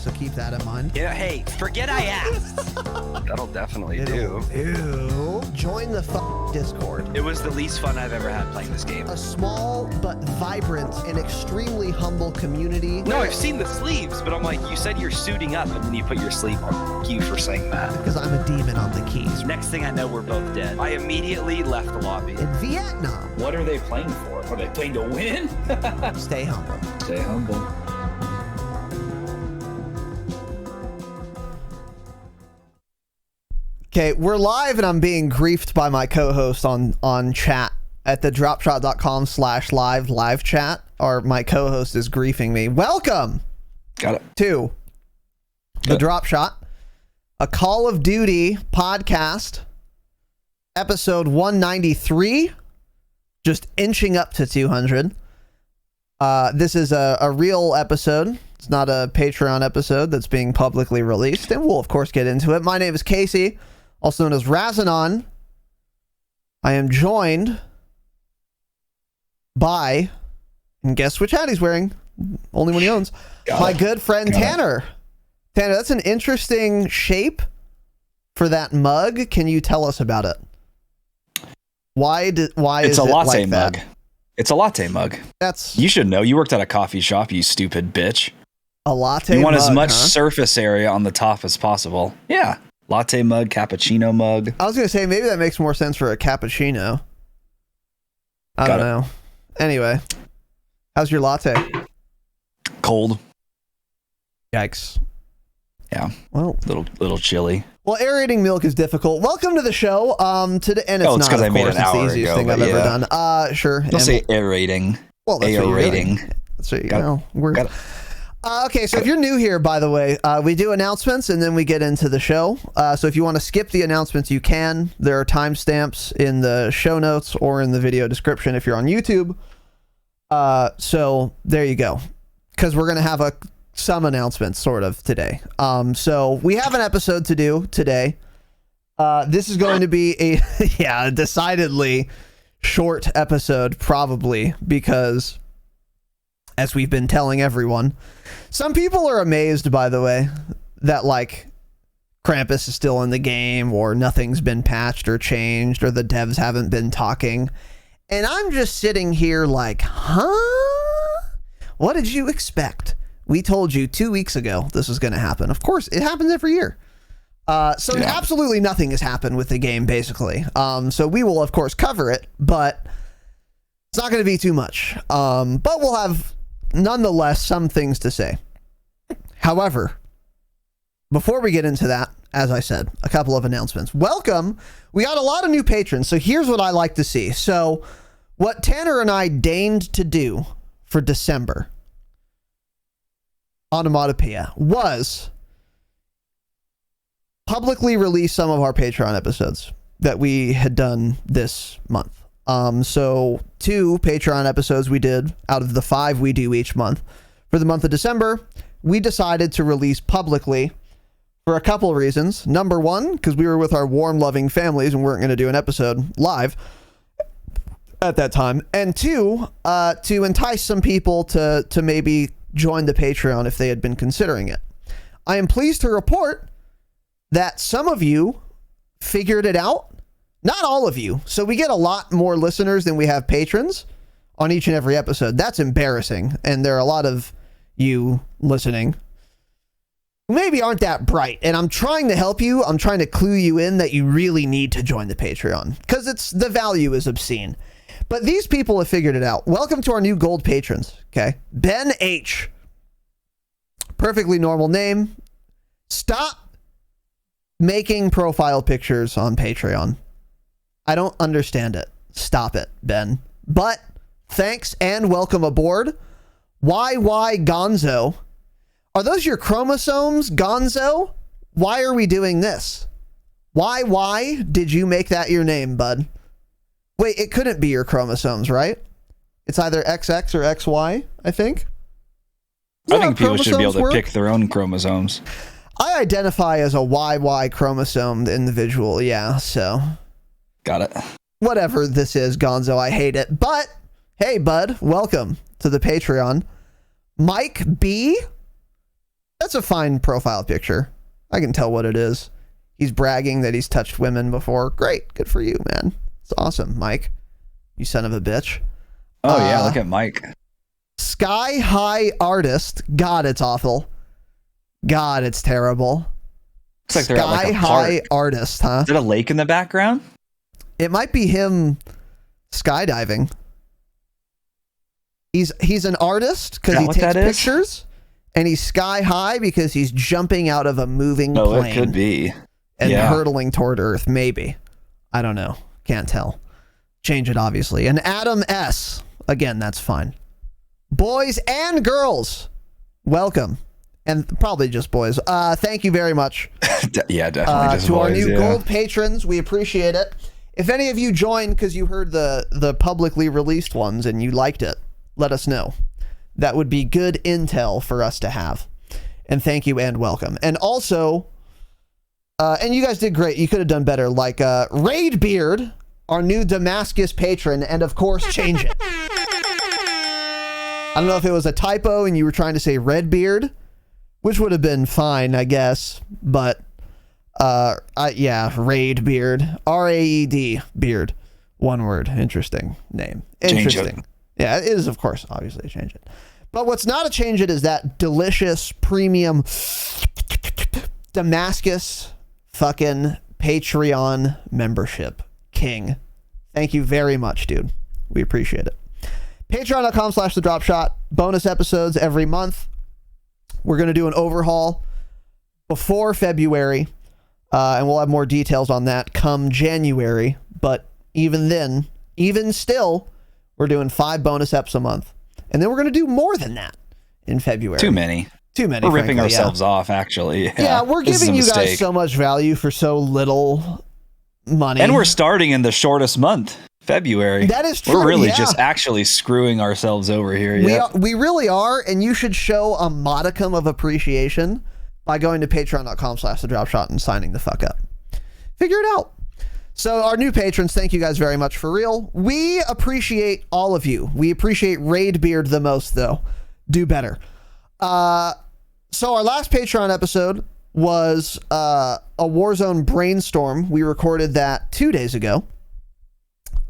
so keep that in mind. Yeah, hey, forget I asked. That'll definitely Ew. Join the Discord. It was the least fun I've ever had playing this game. A small but vibrant and extremely humble community. No, I've seen the sleeves, but I'm like, you said you're suiting up and then you put your sleeve on. Thank you for saying that. Because I'm a demon on the keys. Next thing I know, we're both dead. I immediately left the lobby. In Vietnam. What are they playing for? Are they playing to win? Stay humble. Stay humble. Okay, we're live and I'm being griefed by my co-host on chat at the dropshot.com/live chat, or my co-host is griefing me. Welcome Got it. to the Dropshot, a Call of Duty podcast, episode 193, just inching up to 200. This is a real episode. It's not a Patreon episode that's being publicly released, and we'll of course get into it. My name is Casey, also known as Razinon. I am joined by, and guess which hat he's wearing? Only one he owns. My good friend Tanner. Tanner, that's an interesting shape for that mug. Can you tell us about it? Why is it a latte like mug. that? It's a latte mug. You should know. You worked at a coffee shop, you stupid bitch. A latte mug. You want as much surface area on the top as possible. Yeah. Latte mug, cappuccino mug. I was going to say, maybe that makes more sense for a cappuccino. I don't know. Anyway, how's your latte? Cold. Yikes. Yeah. Well, little chilly. Well, aerating milk is difficult. Welcome to the show. Today, and it's it's not, because I of made course, it an it's the hour easiest ago, thing I've but ever yeah. done. Sure. Don't say aerating. Well, that's what you're aerating. doing. That's what we're. Okay, so if you're new here, by the way, we do announcements and then we get into the show. So if you want to skip the announcements, you can. There are timestamps in the show notes or in the video description if you're on YouTube. So there you go. Because we're going to have some announcements sort of today. So we have an episode to do today. This is going to be a decidedly short episode, probably, because as we've been telling everyone, some people are amazed, by the way, that like Krampus is still in the game, or nothing's been patched or changed, or the devs haven't been talking. And I'm just sitting here like, huh? What did you expect? We told you 2 weeks ago this was going to happen. Of course, it happens every year. Absolutely nothing has happened with the game, basically. So we will, of course, cover it, but it's not going to be too much. But we'll have, nonetheless, some things to say. However, before we get into that, as I said, a couple of announcements. Welcome. We got a lot of new patrons, so here's what I like to see. So what Tanner and I deigned to do for December, onomatopoeia, was publicly release some of our Patreon episodes that we had done this month. So 2 Patreon episodes we did out of the 5 we do each month. For the month of December, we decided to release publicly for a couple of reasons. Number one, because we were with our warm, loving families and weren't going to do an episode live at that time. And 2, to entice some people to maybe join the Patreon if they had been considering it. I am pleased to report that some of you figured it out. Not all of you. So we get a lot more listeners than we have patrons on each and every episode. That's embarrassing. And there are a lot of you listening who maybe aren't that bright. And I'm trying to help you. I'm trying to clue you in that you really need to join the Patreon, because the value is obscene. But these people have figured it out. Welcome to our new gold patrons. Okay. Ben H. Perfectly normal name. Stop making profile pictures on Patreon. I don't understand it. Stop it, Ben. But thanks and welcome aboard. YY Gonzo. Are those your chromosomes, Gonzo? Why are we doing this? Why did you make that your name, bud? Wait, it couldn't be your chromosomes, right? It's either XX or XY, I think. I think people should be able to pick their own chromosomes. I identify as a YY chromosomed individual, yeah, so. Got it. Whatever this is, Gonzo, I hate it. But, hey, bud, welcome to the Patreon. Mike B. That's a fine profile picture. I can tell what it is. He's bragging that he's touched women before. Great. Good for you, man. It's awesome, Mike. You son of a bitch. Oh, yeah. Look at Mike. Sky High Artist. God, it's awful. God, it's terrible. Looks like they're at like Sky a High park. Artist, huh? Is it a lake in the background? It might be him skydiving. He's an artist because he takes pictures, and he's sky high because he's jumping out of a moving plane. It could be. And hurtling toward Earth, maybe. I don't know. Can't tell. Change it, obviously. And Adam S. Again, that's fine. Boys and girls, welcome. And probably just boys. Thank you very much. Yeah, definitely just to boys, our new gold patrons. We appreciate it. If any of you joined because you heard the publicly released ones and you liked it, let us know. That would be good intel for us to have. And thank you and welcome. And also, and you guys did great. You could have done better. Like Raid Beard, our new Damascus patron, and of course, change it. I don't know if it was a typo and you were trying to say Red Beard, which would have been fine, I guess. But yeah, Raid Beard, RAED Beard, one word. Interesting name. Interesting. Yeah, it is, of course, obviously, change it. But what's not a change it is that delicious premium Damascus fucking Patreon membership. King. Thank you very much, dude. We appreciate it. Patreon.com/thedropshot. Bonus episodes every month. We're going to do an overhaul before February, and we'll have more details on that come January. But even then, even still, we're doing 5 bonus eps a month. And then we're going to do more than that in February. Too many. We're ripping ourselves off, actually. Yeah, we're giving you guys so much value for so little money. And we're starting in the shortest month, February. That is true. We're really just actually screwing ourselves over here. We really are, and you should show a modicum of appreciation by going to patreon.com/thedropshot and signing the fuck up. Figure it out. So our new patrons, thank you guys very much for real. We appreciate all of you. We appreciate Raid Beard the most, though. Do better. So our last Patreon episode was a Warzone brainstorm. We recorded that 2 days ago.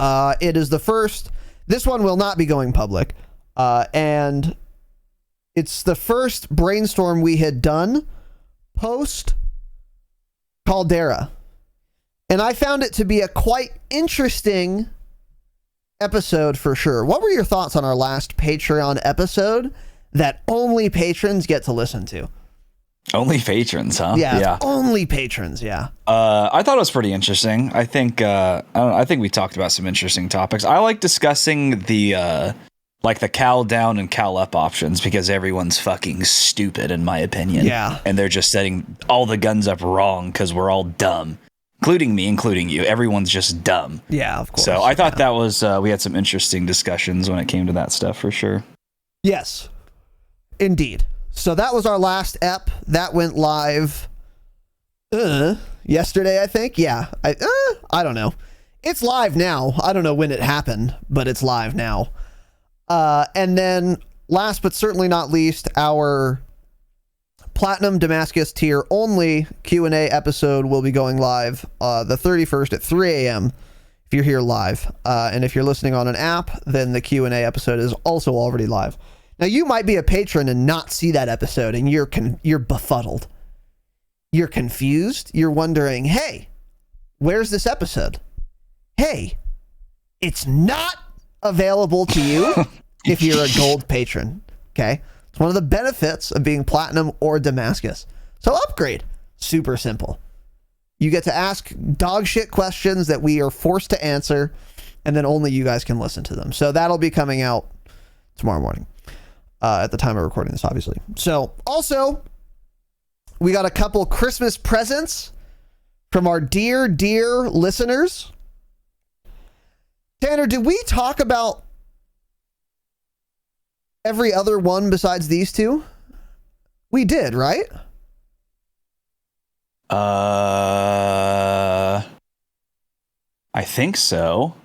It is the first. This one will not be going public. And it's the first brainstorm we had done post Caldera. And I found it to be a quite interesting episode for sure. What were your thoughts on our last Patreon episode that only patrons get to listen to? Only patrons, huh? Yeah. Only patrons, yeah. I thought it was pretty interesting. I think I think we talked about some interesting topics. I like discussing the like the cal down and cal up options because everyone's fucking stupid in my opinion. Yeah. And they're just setting all the guns up wrong because we're all dumb. Including me, including you. Everyone's just dumb. Yeah, of course. So I thought that was, we had some interesting discussions when it came to that stuff for sure. Yes, indeed. So that was our last ep. That went live yesterday, I think. Yeah, I don't know. It's live now. I don't know when it happened, but it's live now. And then last but certainly not least, our Platinum Damascus tier only Q&A episode will be going live the 31st at 3 a.m. if you're here live. And if you're listening on an app, then the Q&A episode is also already live. Now, you might be a patron and not see that episode, and you're befuddled. You're confused. You're wondering, hey, where's this episode? Hey, it's not available to you if you're a gold patron, okay? It's one of the benefits of being Platinum or Damascus. So upgrade. Super simple. You get to ask dog shit questions that we are forced to answer, and then only you guys can listen to them. So that'll be coming out tomorrow morning at the time of recording this, obviously. So also, we got a couple Christmas presents from our dear, dear listeners. Tanner, did we talk about every other one besides these two? We did, right? I think so.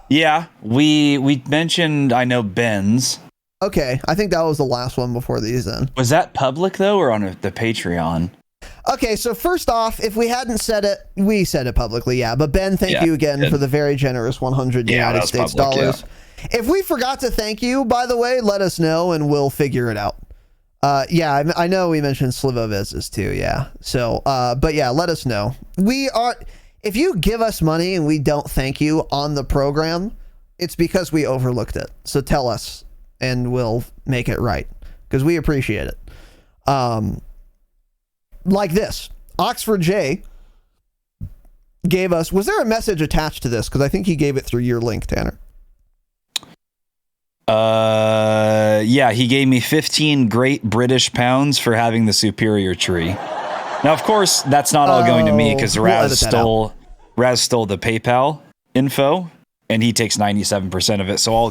Yeah, we mentioned, I know, Ben's. Okay, I think that was the last one before these then. Was that public though, or on the Patreon? Okay, so first off, if we hadn't said it, we said it publicly, yeah. But Ben, thank you again good. for the very generous 100 United States dollars. If we forgot to thank you, by the way, let us know and we'll figure it out. Yeah, I know we mentioned Slivoviz too, yeah. So, but yeah, let us know. If you give us money and we don't thank you on the program, it's because we overlooked it. So tell us and we'll make it right because we appreciate it. Like this, Oxford J gave us, was there a message attached to this? Because I think he gave it through your link, Tanner. Yeah, he gave me 15 great British pounds for having the superior tree. Now, of course, that's not all going to me because Raz stole the PayPal info and he takes 97% of it. So I'll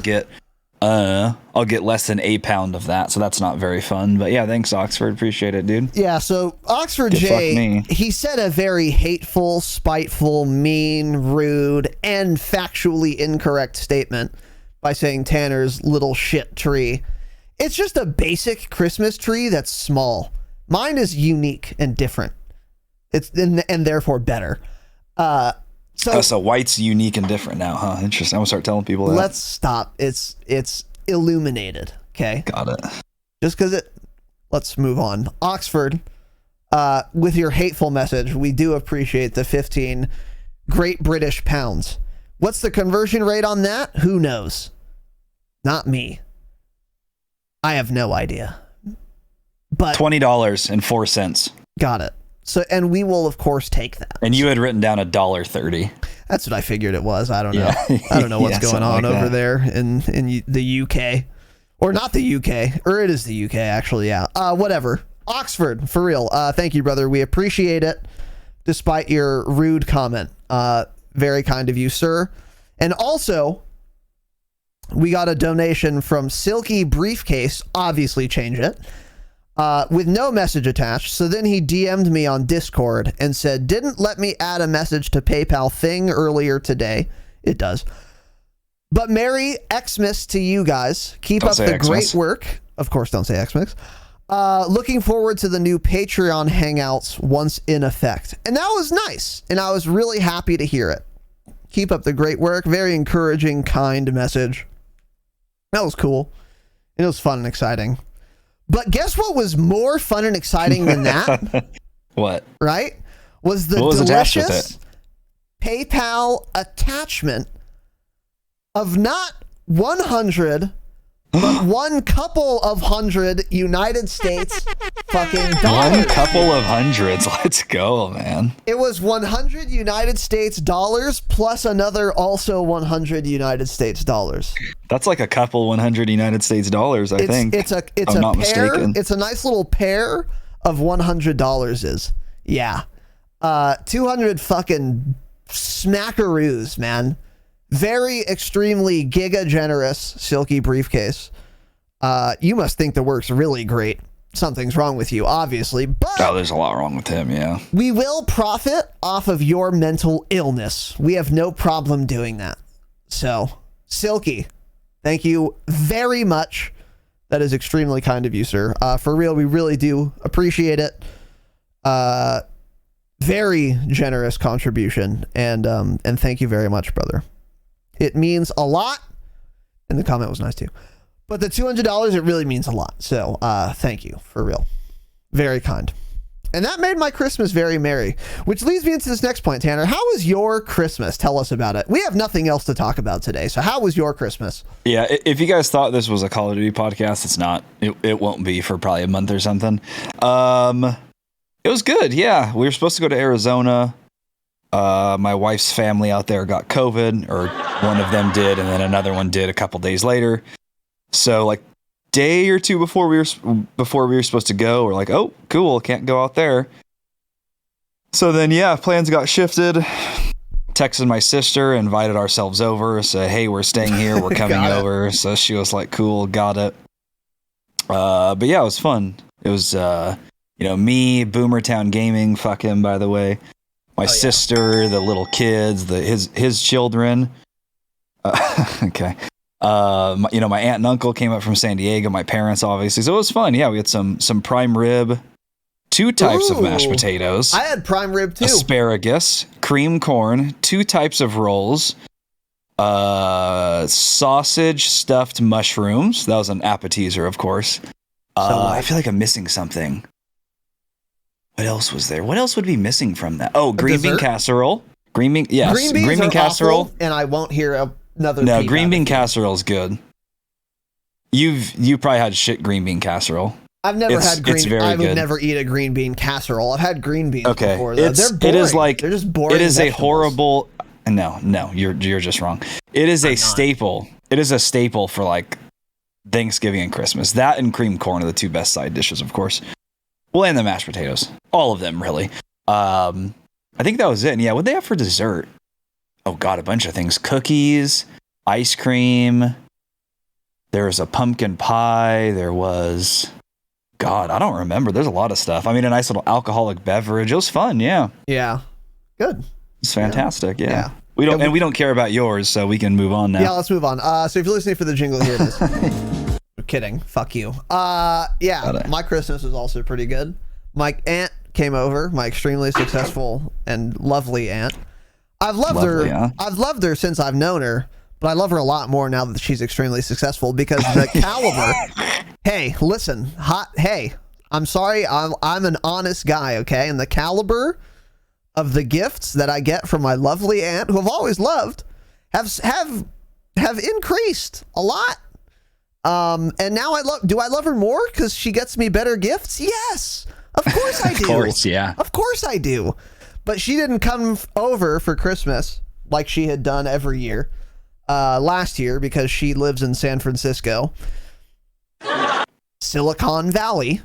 get less than a pound of that. So that's not very fun. But yeah, thanks, Oxford. Appreciate it, dude. Yeah, so Oxford J, he said a very hateful, spiteful, mean, rude, and factually incorrect statement by saying Tanner's little shit tree. It's just a basic Christmas tree that's small. Mine is unique and different. It's and therefore better. So white's unique and different now, huh? Interesting. I'm gonna start telling people that. Let's stop. It's illuminated. Okay. Got it. Just because let's move on. Oxford, with your hateful message, we do appreciate the 15 Great British pounds. What's the conversion rate on that? Who knows? Not me. I have no idea. But $20.04. Got it. So, and we will of course take that. And you had written down $1.30. That's what I figured it was. I don't know. I don't know what's going on like over there in the UK, or not the UK, or it is the UK actually. Yeah. Whatever. Oxford, for real. Thank you, brother. We appreciate it, despite your rude comment. Very kind of you, sir. And also, we got a donation from Silky Briefcase. Obviously, change it. With no message attached. So then he DM'd me on Discord and said, didn't let me add a message to PayPal thing earlier today. It does. But Merry Xmas to you guys. Keep up the great work. Of course, don't say Xmas. Looking forward to the new Patreon hangouts once in effect. And that was nice. And I was really happy to hear it. Keep up the great work. Very encouraging, kind message. That was cool. It was fun and exciting. But guess what was more fun and exciting than that? What? Right? Was the delicious PayPal attachment of not 100, but one couple of 100 United States fucking dollars. One couple of hundreds. Let's go, man. It was 100 United States dollars plus another also 100 United States dollars. That's like a couple 100 United States dollars, I think. It's a pair. Mistaken. It's a nice little pair of $100 is. Yeah. 200 fucking smackaroos, man. Very extremely giga generous Silky Briefcase. You must think the work's really great. Something's wrong with you, obviously, but there's a lot wrong with him, yeah. We will profit off of your mental illness. We have no problem doing that. So, Silky, thank you very much. That is extremely kind of you, sir. For real, we really do appreciate it. Very generous contribution, and thank you very much, brother. It means a lot, and the comment was nice too. But the $200, it really means a lot. So, thank you, for real. Very kind. And that made my Christmas very merry, which leads me into this next point, Tanner. How was your Christmas? Tell us about it. We have nothing else to talk about today, so how was your Christmas? Yeah, if you guys thought this was a Call of Duty podcast, it's not. It won't be for probably a month or something. It was good, yeah. We were supposed to go to Arizona. My wife's family out there got COVID, or one of them did, and then another one did a couple days later. So like day or two before we were supposed to go, we're like, oh, cool, can't go out there. So then, yeah, plans got shifted. Texted my sister, invited ourselves over, said, hey, we're staying here, we're coming over. So she was like, cool, got it. But yeah, it was fun. It was, me, Boomertown Gaming, fuck him, by the way. My sister, the little kids, his children. Okay. My aunt and uncle came up from San Diego. My parents, obviously, so it was fun. Yeah, we had some prime rib, 2 types of mashed potatoes. I had prime rib too. Asparagus, cream corn, 2 types of rolls, sausage stuffed mushrooms. That was an appetizer, of course. I feel like I'm missing something. What else was there? What else would be missing from that? Oh, green bean casserole. Green bean casserole. Awful, and I won't hear another. No, green bean casserole is good. You probably had shit green bean casserole. I've never had green. It's very I would good. never eat a green bean casserole. I've had green beans before. Though. They're boring. It is like they're just boring. It is vegetables. a horrible. No, you're just wrong. It is a staple. It is a staple for like Thanksgiving and Christmas. That and cream corn are the 2 best side dishes, of course. Well, and the mashed potatoes. All of them, really. I think that was it. And yeah, what'd they have for dessert? Oh, God, a bunch of things. Cookies, ice cream. There was a pumpkin pie. There was... God, I don't remember. There's a lot of stuff. I mean, a nice little alcoholic beverage. It was fun, yeah. Yeah. Good. It's fantastic, yeah. We don't care about yours, so we can move on now. Yeah, let's move on. So if you're listening for the jingle, here it is. I'm kidding. Fuck you. My Christmas was also pretty good. My aunt came over, my extremely successful and lovely aunt. I've loved her. Yeah. I've loved her since I've known her, but I love her a lot more now that she's extremely successful because the caliber. Hey, listen. Hey, I'm sorry. I'm an honest guy, okay? And the caliber of the gifts that I get from my lovely aunt, who I've always loved, have increased a lot. And now do I love her more because she gets me better gifts? Yes, of course I do. Of course, yeah. Of course I do. But she didn't come over for Christmas like she had done every year last year because she lives in San Francisco, Silicon Valley.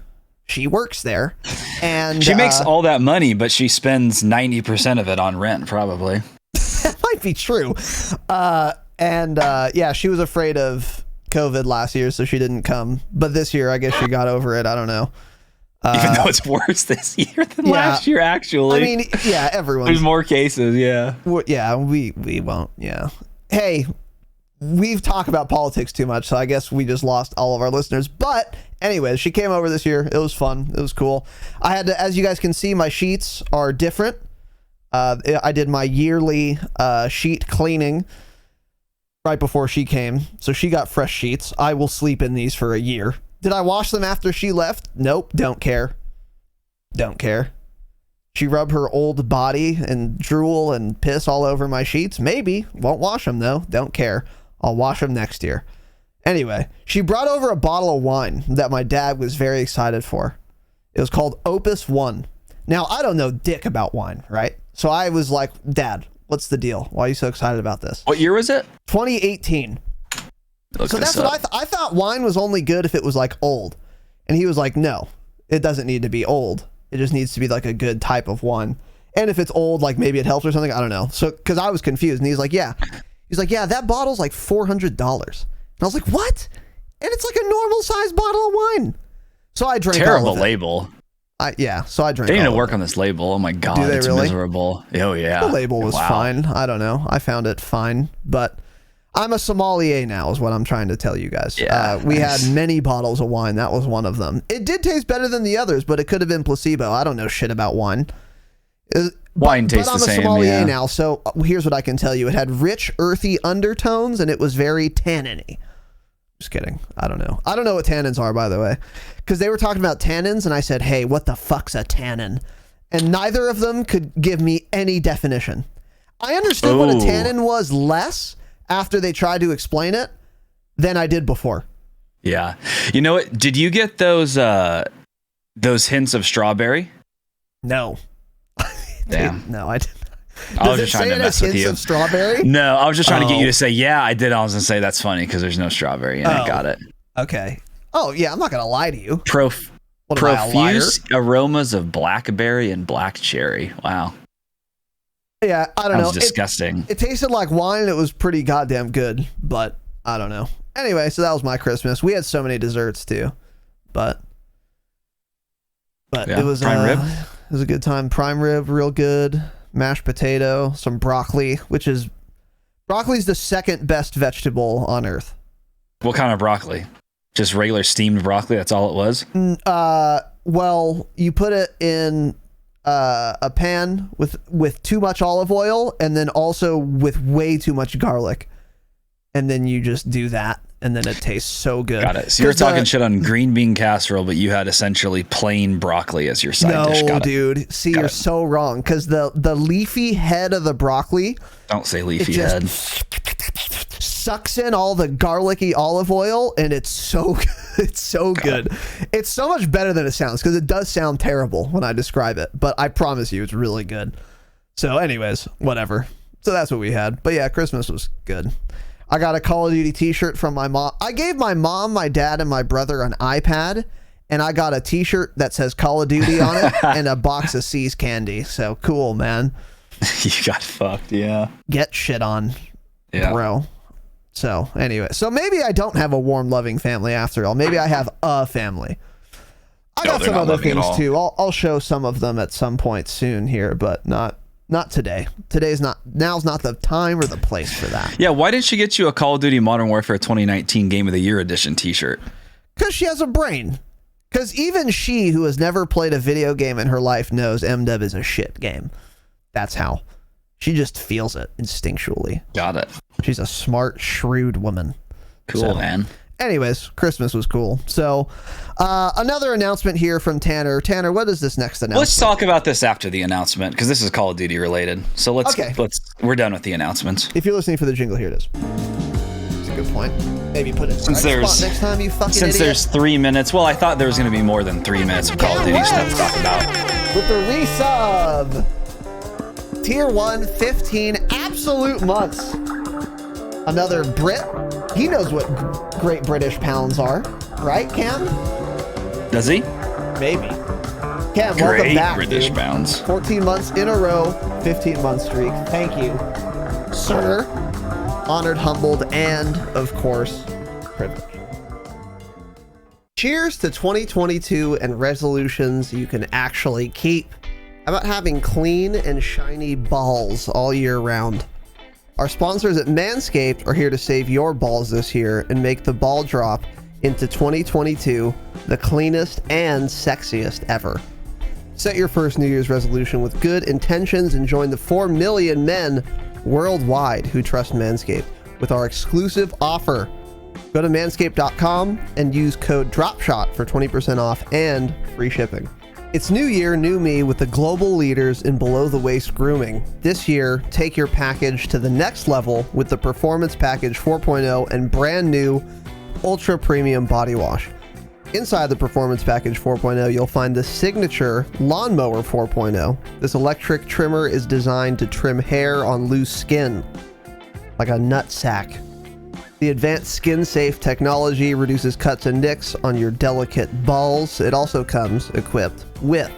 She works there, and she makes all that money, but she spends 90% of it on rent, probably. That might be true. She was afraid of COVID last year, so she didn't come. But this year, I guess she got over it. I don't know. Even though it's worse this year than last year, actually. I mean, yeah, everyone's... There's more cases, yeah. Yeah, we won't, yeah. Hey, we've talked about politics too much, so I guess we just lost all of our listeners. But anyways, she came over this year. It was fun. It was cool. I had to, as you guys can see, my sheets are different. I did my yearly sheet cleaning right before she came, so she got fresh sheets. I will sleep in these for a year. Did I wash them after she left? Nope. Don't care. Don't care. She rubbed her old body and drool and piss all over my sheets? Maybe. Won't wash them, though. Don't care. I'll wash them next year. Anyway, she brought over a bottle of wine that my dad was very excited for. It was called Opus One. Now, I don't know dick about wine, right? So I was like, Dad, what's the deal? Why are you so excited about this? What year was it? 2018. So that's what I thought wine was only good if it was like old. And he was like, no, it doesn't need to be old. It just needs to be like a good type of wine. And if it's old, like maybe it helps or something. I don't know. So, cause I was confused and he's like, yeah, that bottle's like $400. And I was like, what? And it's like a normal sized bottle of wine. So I drank terrible all of it. Label. So I drank They need all to of work it. on this label. Oh my God. Do they it's really? miserable. Oh yeah. The label was fine. I don't know. I found it fine, but I'm a sommelier now is what I'm trying to tell you guys. Yeah, we had many bottles of wine. That was one of them. It did taste better than the others, but it could have been placebo. I don't know shit about wine. Wine tastes the same, But I'm a sommelier yeah. now, so here's what I can tell you. It had rich, earthy undertones, and it was very tannin-y. Just kidding. I don't know. I don't know what tannins are, by the way, because they were talking about tannins, and I said, hey, what the fuck's a tannin? And neither of them could give me any definition. I understood what a tannin was less after they tried to explain it than I did before. Yeah. You know what? Did you get those hints of strawberry? No. Damn. No, I didn't. I was just trying to mess with hints you. of strawberry? No, I was just trying to get you to say, yeah, I did. I was going to say that's funny because there's no strawberry and I got it. Okay. Oh, yeah, I'm not going to lie to you. What am I, a liar? Profuse aromas of blackberry and black cherry. Wow. Yeah, I don't know. That was disgusting. It tasted like wine and it was pretty goddamn good, but I don't know. Anyway, so that was my Christmas. We had so many desserts too, but yeah, it was prime rib. It was a good time. Prime rib, real good. Mashed potato, some broccoli, broccoli's the second best vegetable on earth. What kind of broccoli? Just regular steamed broccoli? That's all it was? Well, you put it in a pan with too much olive oil and then also with way too much garlic. And then you just do that. And then it tastes so good. Got it. So you're talking shit on green bean casserole, but you had essentially plain broccoli as your side dish. No, dude. See, you're so wrong. Because the leafy head of the broccoli. Don't say leafy head. Sucks in all the garlicky olive oil, and it's so good. It's so good. It's so much better than it sounds, because it does sound terrible when I describe it. But I promise you, it's really good. So anyways, whatever. So that's what we had. But yeah, Christmas was good. I got a Call of Duty t-shirt from my mom. I gave my mom, my dad, and my brother an iPad, and I got a t-shirt that says Call of Duty on it and a box of C's candy. So cool, man. You got fucked, yeah. Get shit on, bro. So anyway, so maybe I don't have a warm, loving family after all. Maybe I have a family. I got some other things too. I'll show some of them at some point soon here, but not today. Now's not the time or the place for that. Yeah, why didn't she get you a Call of Duty Modern Warfare 2019 Game of the Year edition t-shirt? Because she has a brain. Because even she, who has never played a video game in her life, knows MW is a shit game. That's how. She just feels it instinctually. Got it. She's a smart, shrewd woman. Cool, man. Anyways, Christmas was cool. So, another announcement here from Tanner. Tanner, what is this next announcement? Let's talk about this after the announcement, because this is Call of Duty related. So we're done with the announcements. If you're listening for the jingle, here it is. It's a good point. Maybe put it next time, you fucking Since idiot. there's 3 minutes, well, I thought there was going to be more than 3 minutes of Call of Duty stuff to talk about. With the resub. Tier 1, 15 absolute months. Another Brit. He knows what Great British pounds are. Right, Cam? Does he? Maybe. Cam, welcome back, British dude. pounds. 14 months in a row, 15-month streak. Thank you, sir. Honored, humbled, and, of course, privileged. Cheers to 2022 and resolutions you can actually keep. How about having clean and shiny balls all year round? Our sponsors at MANSCAPED are here to save your balls this year and make the ball drop into 2022 the cleanest and sexiest ever. Set your first New Year's resolution with good intentions and join the 4 million men worldwide who trust Manscaped with our exclusive offer. Go to manscaped.com and use code DROPSHOT for 20% off and free shipping. It's new year, new me with the global leaders in below-the-waist grooming. This year, take your package to the next level with the Performance Package 4.0 and brand new Ultra Premium Body Wash. Inside the Performance Package 4.0, you'll find the signature Lawnmower 4.0. This electric trimmer is designed to trim hair on loose skin, like a nut sack. The advanced skin-safe technology reduces cuts and nicks on your delicate balls. It also comes equipped with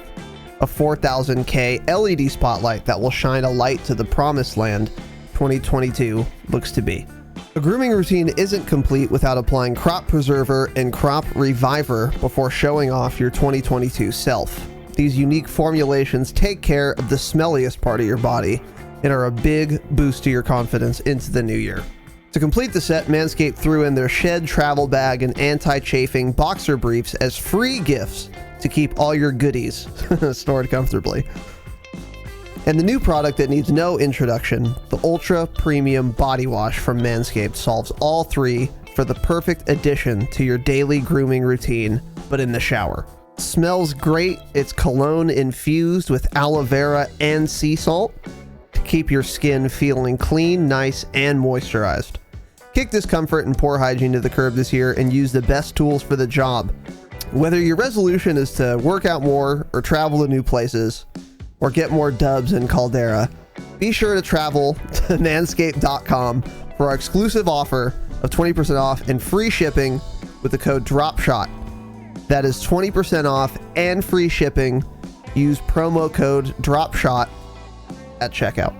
a 4000K LED spotlight that will shine a light to the promised land 2022 looks to be. A grooming routine isn't complete without applying Crop Preserver and Crop Reviver before showing off your 2022 self. These unique formulations take care of the smelliest part of your body and are a big boost to your confidence into the new year. To complete the set, Manscaped threw in their Shed travel bag and anti-chafing boxer briefs as free gifts to keep all your goodies stored comfortably. And the new product that needs no introduction, the Ultra Premium Body Wash from Manscaped, solves all three for the perfect addition to your daily grooming routine, but in the shower. Smells great. It's cologne infused with aloe vera and sea salt to keep your skin feeling clean, nice, and moisturized. Kick discomfort and poor hygiene to the curb this year and use the best tools for the job. Whether your resolution is to work out more or travel to new places or get more dubs in Caldera, be sure to travel to manscaped.com for our exclusive offer of 20% off and free shipping with the code DROPSHOT. That is 20% off and free shipping. Use promo code DROPSHOT at checkout.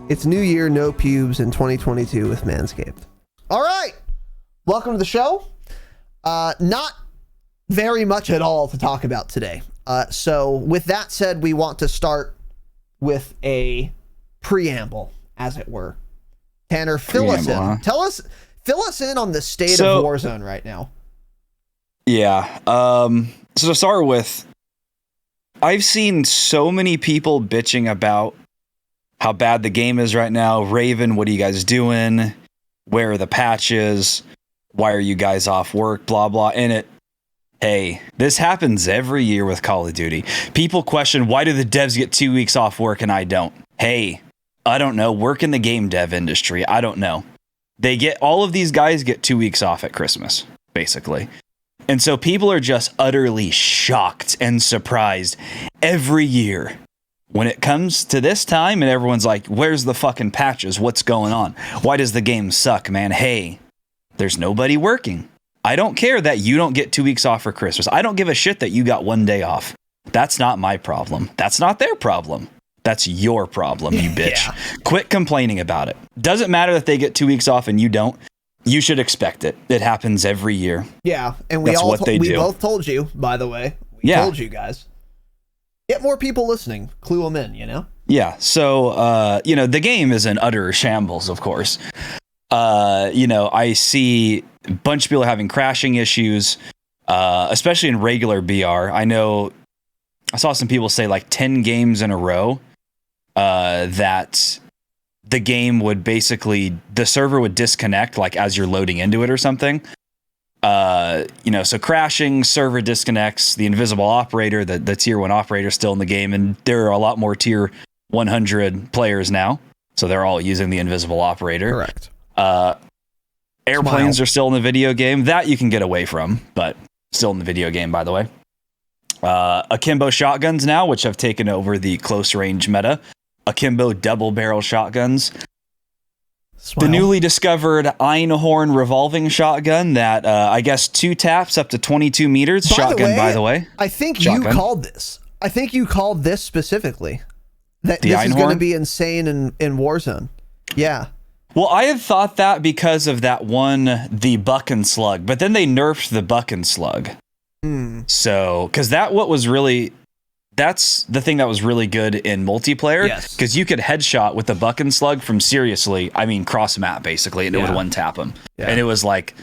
It's new year, no pubes in 2022 with Manscaped. All right. Welcome to the show. Not very much at all to talk about today. So with that said, we want to start with a preamble, as it were. Tanner, fill us in. Fill us in on the state So- of Warzone right now. Yeah. So to start with, I've seen so many people bitching about how bad the game is right now. Raven, what are you guys doing? Where are the patches? Why are you guys off work? Blah, blah. Hey, this happens every year with Call of Duty. People question, why do the devs get 2 weeks off work and I don't? Hey, I don't know. Work in the game dev industry. I don't know. All of these guys get 2 weeks off at Christmas, basically. And so people are just utterly shocked and surprised every year when it comes to this time and everyone's like, where's the fucking patches? What's going on? Why does the game suck, man? Hey, there's nobody working. I don't care that you don't get 2 weeks off for Christmas. I don't give a shit that you got 1 day off. That's not my problem. That's not their problem. That's your problem, you bitch. Yeah. Quit complaining about it. Doesn't matter that they get 2 weeks off and you don't. You should expect it. It happens every year. Yeah, and we That's what they we do. both told you, by the way. We Yeah. told you guys. Get more people listening. Clue them in, you know? Yeah. So, the game is an utter shambles, of course. I see a bunch of people having crashing issues, especially in regular BR. I know I saw some people say like 10 games in a row that the game would basically, the server would disconnect like as you're loading into it or something. So crashing, server disconnects, the invisible operator, the tier 1 operator still in the game. And there are a lot more tier 100 players now. So they're all using the invisible operator. Correct. Airplanes are still in the video game. That you can get away from, but still in the video game, by the way. Akimbo shotguns now, which have taken over the close range meta. Akimbo double barrel shotguns. Smile. The newly discovered Einhorn revolving shotgun that I guess 2 taps up to 22 meters. By the way. I think Shotgun. you called this. I think you called this specifically. That The this is going to Einhorn? be insane in Warzone. Yeah. Well, I had thought that because of that one, the buck and slug, but then they nerfed the buck and slug. So, because that's the thing that was really good in multiplayer. Yes. Because you could headshot with the buck and slug from cross map basically, and it would Yeah. one tap them. Yeah. And it was like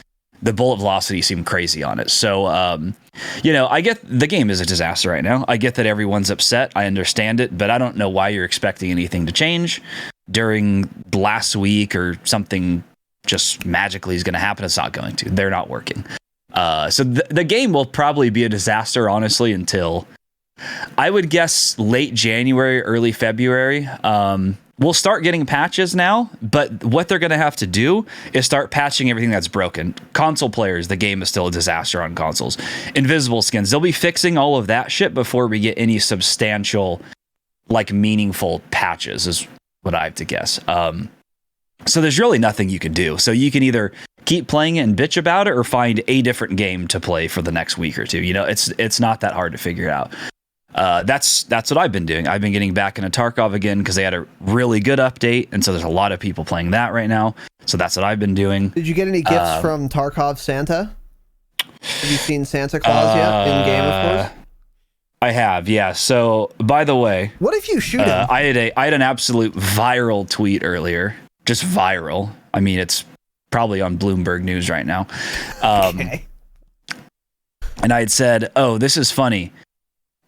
the bullet velocity seemed crazy on it. So, I get the game is a disaster right now. I get that everyone's upset. I understand it, but I don't know why you're expecting anything to change during last week or something just magically is going to happen. It's not going to. They're not working. So the game will probably be a disaster, honestly, until I would guess late January, early February. We'll start getting patches now, but what they're going to have to do is start patching everything that's broken. Console players, the game is still a disaster on consoles. Invisible skins, they'll be fixing all of that shit before we get any substantial, like meaningful patches, is what I have to guess. So there's really nothing you can do. So you can either keep playing it and bitch about it or find a different game to play for the next week or two. It's not that hard to figure out. That's what I've been doing. I've been getting back into Tarkov again because they had a really good update, and so there's a lot of people playing that right now. So that's what I've been doing. Did you get any gifts from Tarkov Santa? Have you seen Santa Claus yet in game? Of course. I have, yeah. So by the way, What if you shoot him? I had an absolute viral tweet earlier. Just viral. I mean, it's probably on Bloomberg News right now. Okay. And I had said, "Oh, this is funny.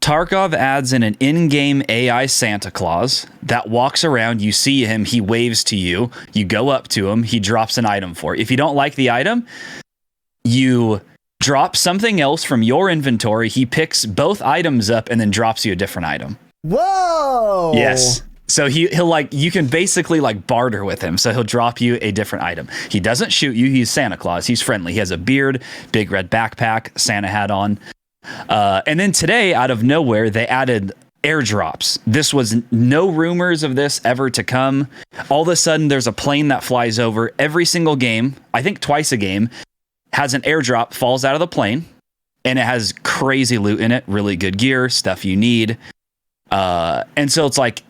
Tarkov adds in an in-game AI Santa Claus that walks around. You see him, he waves to you. You go up to him, he drops an item for you. If you don't like the item, you drop something else from your inventory. He picks both items up and then drops you a different item." Whoa. Yes. So he'll like, you can basically like barter with him. So he'll drop you a different item. He doesn't shoot you. He's Santa Claus. He's friendly. He has a beard, big red backpack, Santa hat on. And then today, out of nowhere, they added airdrops. This was no rumors of this ever to come. All of a sudden, there's a plane that flies over every single game. I think twice a game has an airdrop, falls out of the plane, and it has crazy loot in it, really good gear, stuff you need. And so it's like,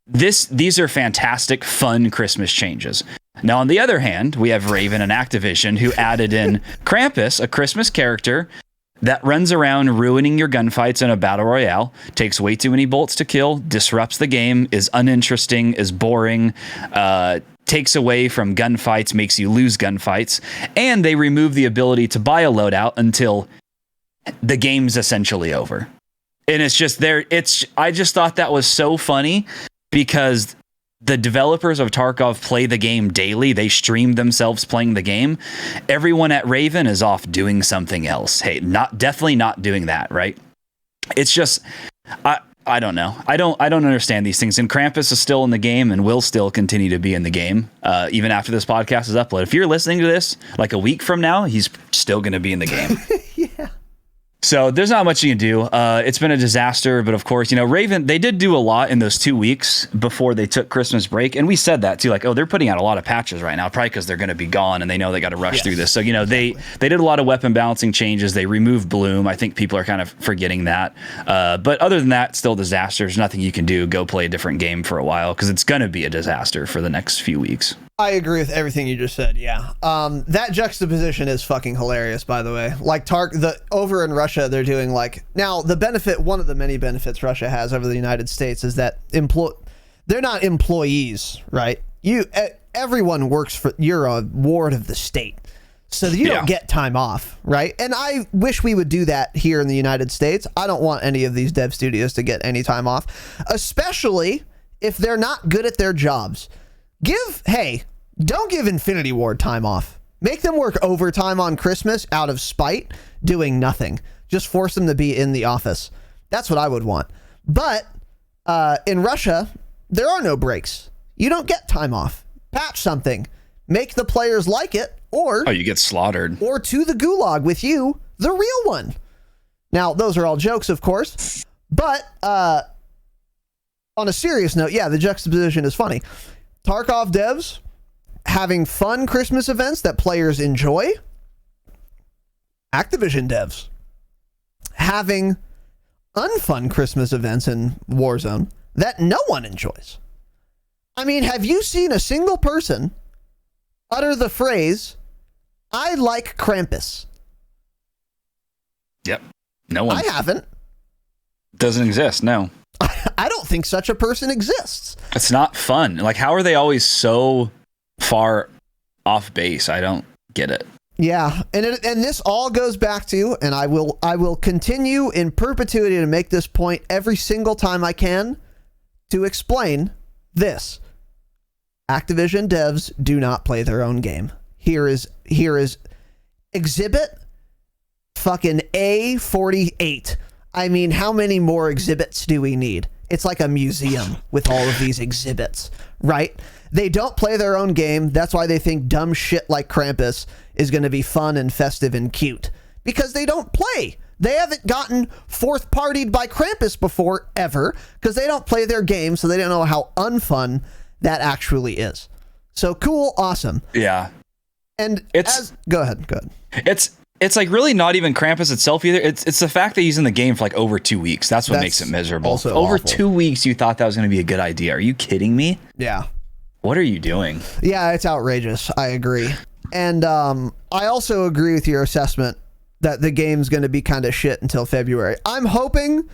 these are fantastic, fun Christmas changes. Now, on the other hand, we have Raven and Activision who added in Krampus, a Christmas character that runs around ruining your gunfights in a battle royale, takes way too many bullets to kill, disrupts the game, is uninteresting, is boring, takes away from gunfights, makes you lose gunfights, and they remove the ability to buy a loadout until the game's essentially over. And it's just there. I just thought that was so funny because the developers of Tarkov play the game daily. They stream themselves playing the game. Everyone at Raven is off doing something else. Hey, definitely not doing that, right? It's just, I don't know. I don't understand these things. And Krampus is still in the game and will still continue to be in the game, even after this podcast is uploaded. If you're listening to this like a week from now, he's still going to be in the game. Yeah. So there's not much you can do. It's been a disaster, but of course, Raven, they did do a lot in those 2 weeks before they took Christmas break. And we said that too, like, oh, they're putting out a lot of patches right now, probably because they're going to be gone and they know they got to rush through this. So, they did a lot of weapon balancing changes. They removed Bloom. I think people are kind of forgetting that. But other than that, still disaster. There's nothing you can do. Go play a different game for a while because it's going to be a disaster for the next few weeks. I agree with everything you just said. Yeah. That juxtaposition is fucking hilarious, by the way. Like over in Russia, they're doing now the benefit, one of the many benefits Russia has over the United States is that they're not employees, right? Everyone works you're a ward of the state. So you don't get time off, right? And I wish we would do that here in the United States. I don't want any of these dev studios to get any time off, especially if they're not good at their jobs. Don't give Infinity Ward time off. Make them work overtime on Christmas out of spite, doing nothing. Just force them to be in the office. That's what I would want. But in Russia, there are no breaks. You don't get time off. Patch something. Make the players like it, or you get slaughtered. Or to the gulag with you, the real one. Now, those are all jokes, of course. But on a serious note, the juxtaposition is funny. Tarkov devs having fun Christmas events that players enjoy. Activision devs having unfun Christmas events in Warzone that no one enjoys. I mean, have you seen a single person utter the phrase, "I like Krampus"? Yep. No one. I haven't. Doesn't exist, no. I don't think such a person exists. It's not fun. Like, how are they always so far off base? I don't get it. Yeah, and this all goes back to, and I will continue in perpetuity to make this point every single time I can to explain this. Activision devs do not play their own game. Here is exhibit fucking A48. I mean, how many more exhibits do we need? It's like a museum with all of these exhibits, right? They don't play their own game. That's why they think dumb shit like Krampus is going to be fun and festive and cute. Because they don't play. They haven't gotten fourth partied by Krampus before, ever, because they don't play their game, so they don't know how unfun that actually is. So cool, awesome. Yeah. And go ahead. It's like really not even Krampus itself either. It's the fact that he's in the game for like over 2 weeks. That's what makes it miserable. Over awful. 2 weeks, you thought that was going to be a good idea. Are you kidding me? Yeah. What are you doing? Yeah, it's outrageous. I agree. And I also agree with your assessment that the game's going to be kind of shit until February. I'm hoping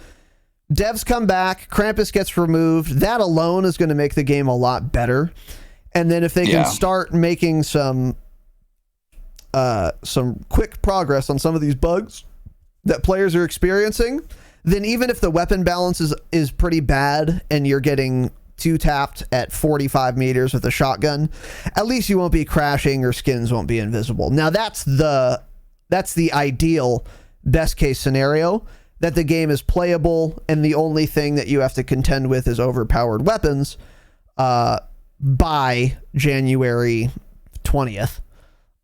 devs come back, Krampus gets removed. That alone is going to make the game a lot better. And then if they can start making some quick progress on some of these bugs that players are experiencing, then even if the weapon balance is pretty bad and you're getting two-tapped at 45 meters with a shotgun, at least you won't be crashing or skins won't be invisible. Now that's the ideal best case scenario, that the game is playable and the only thing that you have to contend with is overpowered weapons by January 20th.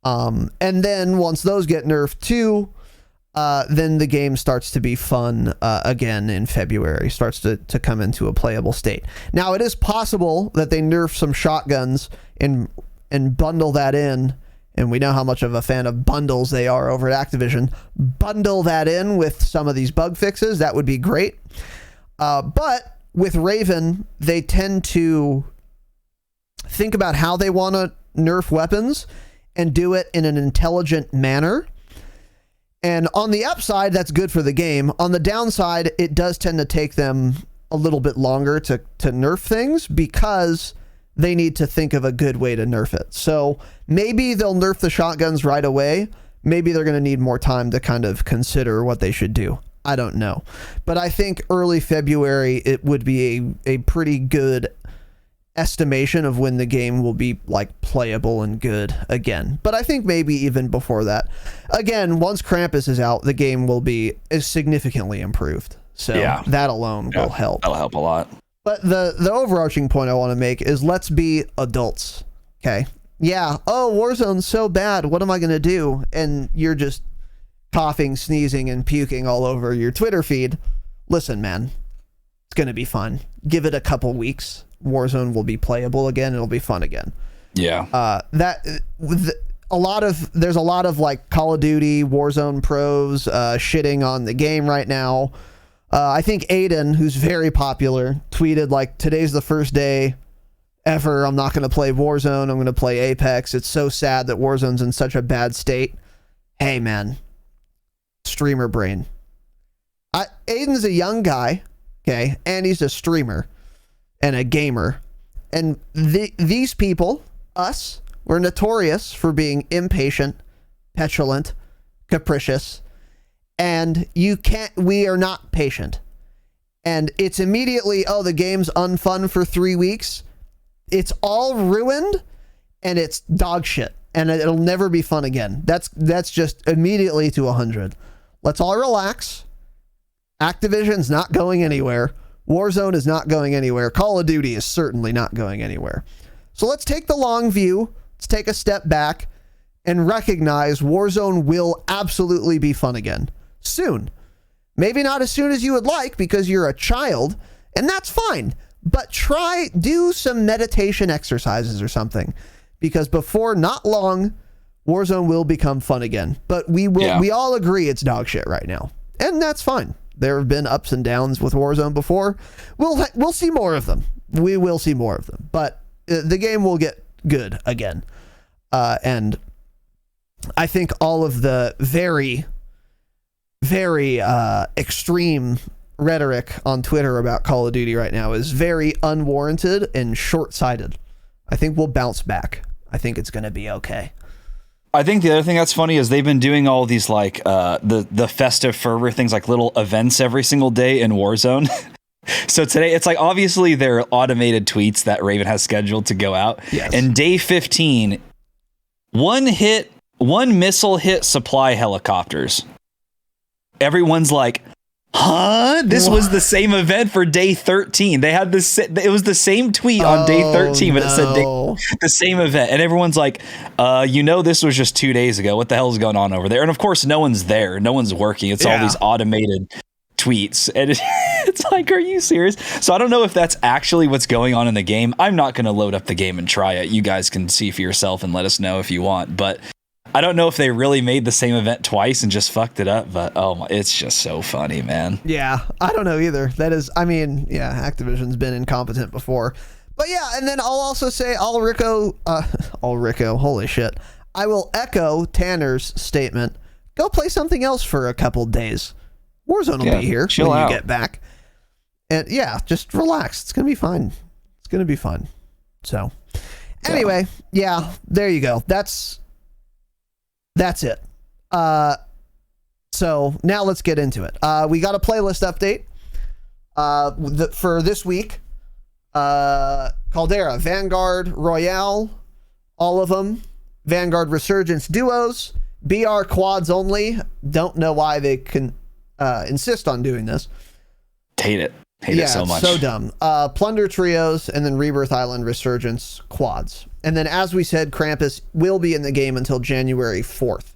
And then once those get nerfed too, then the game starts to be fun again in February, starts to come into a playable state. Now, it is possible that they nerf some shotguns and bundle that in, and we know how much of a fan of bundles they are over at Activision. Bundle that in with some of these bug fixes. That would be great. But with Raven, they tend to think about how they want to nerf weapons and do it in an intelligent manner. And on the upside, that's good for the game. On the downside, it does tend to take them a little bit longer to nerf things because they need to think of a good way to nerf it. So maybe they'll nerf the shotguns right away. Maybe they're going to need more time to kind of consider what they should do. I don't know. But I think early February, it would be a pretty good estimation of when the game will be like playable and good again. But I think maybe even before that. Again, once Krampus is out, the game will be significantly improved. So that alone will help. That'll help a lot. But the overarching point I want to make is let's be adults. Okay. Yeah. Oh, Warzone's so bad. What am I going to do? And you're just coughing, sneezing, and puking all over your Twitter feed. Listen, man, it's going to be fun. Give it a couple weeks. Warzone will be playable again. It'll be fun again. Yeah. There's a lot of like Call of Duty Warzone pros shitting on the game right now. I think Aiden, who's very popular, tweeted like, today's the first day ever I'm not going to play Warzone. I'm going to play Apex. It's so sad that Warzone's in such a bad state. Hey, man. Streamer brain. Aiden's a young guy, okay, and he's a streamer and a gamer. And these people, us, we're notorious for being impatient, petulant, capricious, and we are not patient. And it's immediately, oh, the game's unfun for 3 weeks. It's all ruined and it's dog shit and it'll never be fun again. That's just immediately to 100. Let's all relax. Activision's not going anywhere. Warzone is not going anywhere. Call of Duty is certainly not going anywhere. So let's take the long view. Let's take a step back and recognize Warzone will absolutely be fun again soon. Maybe not as soon as you would like because you're a child, and that's fine. But do some meditation exercises or something, because before not long, Warzone will become fun again. But we all agree it's dog shit right now, and that's fine. There have been ups and downs with Warzone before. We'll see more of them. We will see more of them, but the game will get good again. And I think all of the very, very extreme rhetoric on Twitter about Call of Duty right now is very unwarranted and short-sighted. I think we'll bounce back. I think it's going to be okay. I think the other thing that's funny is they've been doing all these like the festive fervor things, like little events every single day in Warzone. So today it's like obviously they're automated tweets that Raven has scheduled to go out. Yes. And day 15, one missile hit supply helicopters. Everyone's like, huh? This was the same event for day 13. They had this. It was the same tweet on day 13, but it said the same event. And everyone's like, this was just 2 days ago. What the hell is going on over there? And of course, no one's there. No one's working. It's all these automated tweets. And it's like, are you serious? So I don't know if that's actually what's going on in the game. I'm not going to load up the game and try it. You guys can see for yourself and let us know if you want. But I don't know if they really made the same event twice and just fucked it up, but it's just so funny, man. Yeah, I don't know either. Activision's been incompetent before. But yeah, and then I'll also say holy shit. I will echo Tanner's statement. Go play something else for a couple days. Warzone will be here when you get back. And yeah, just relax. It's going to be fine. It's going to be fun. So anyway, there you go. That's it. So now let's get into it. We got a playlist update for this week. Caldera, Vanguard, Royale, all of them. Vanguard Resurgence duos, BR quads only. Don't know why they can insist on doing this. Hate it so much. So dumb. Plunder trios, and then Rebirth Island Resurgence quads. And then, as we said, Krampus will be in the game until January 4th.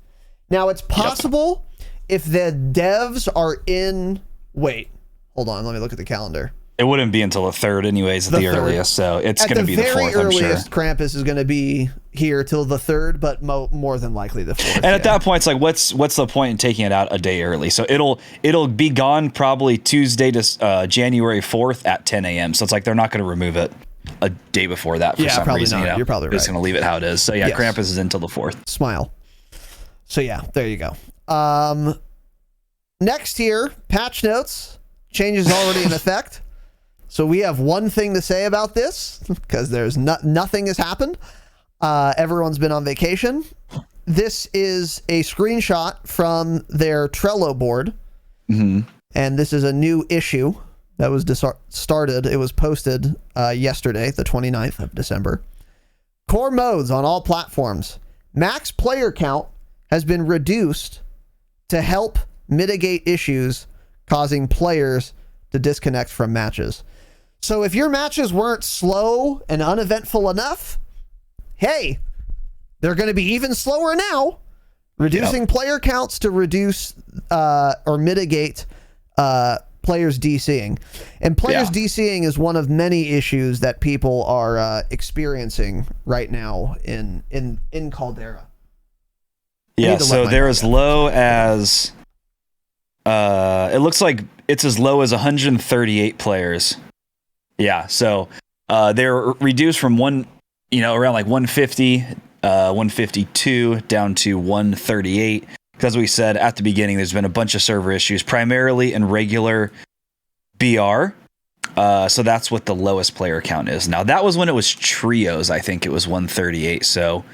Now, it's possible if the devs are in... Wait, hold on. Let me look at the calendar. It wouldn't be until the 3rd anyways, at the earliest, so it's going to be the 4th, I'm sure. At the very earliest, Krampus is going to be here till the 3rd, but more than likely the 4th. And at that point, it's like, what's the point in taking it out a day early? So it'll be gone probably Tuesday to January 4th at 10 a.m. So it's like they're not going to remove it a day before that for some reason. Not. You're probably right. They're just going to leave it how it is. So yeah, Krampus is until the 4th. Smile. So yeah, there you go. Next here, patch notes. Changes already in effect. So we have one thing to say about this because there's nothing has happened. Everyone's been on vacation. This is a screenshot from their Trello board. Mm-hmm. And this is a new issue that was started. It was posted yesterday, the 29th of December. Core modes on all platforms. Max player count has been reduced to help mitigate issues causing players to disconnect from matches. So if your matches weren't slow and uneventful enough, hey, they're going to be even slower now. Reducing player counts to reduce or mitigate players DCing. And players DCing is one of many issues that people are experiencing right now in Caldera. Yeah, so they're as low as it looks like it's as low as 138 players. Yeah, so they're reduced from around like 150, 152 down to 138. Because we said at the beginning, there's been a bunch of server issues, primarily in regular BR. So that's what the lowest player count is. Now, that was when it was trios. I think it was 138. So,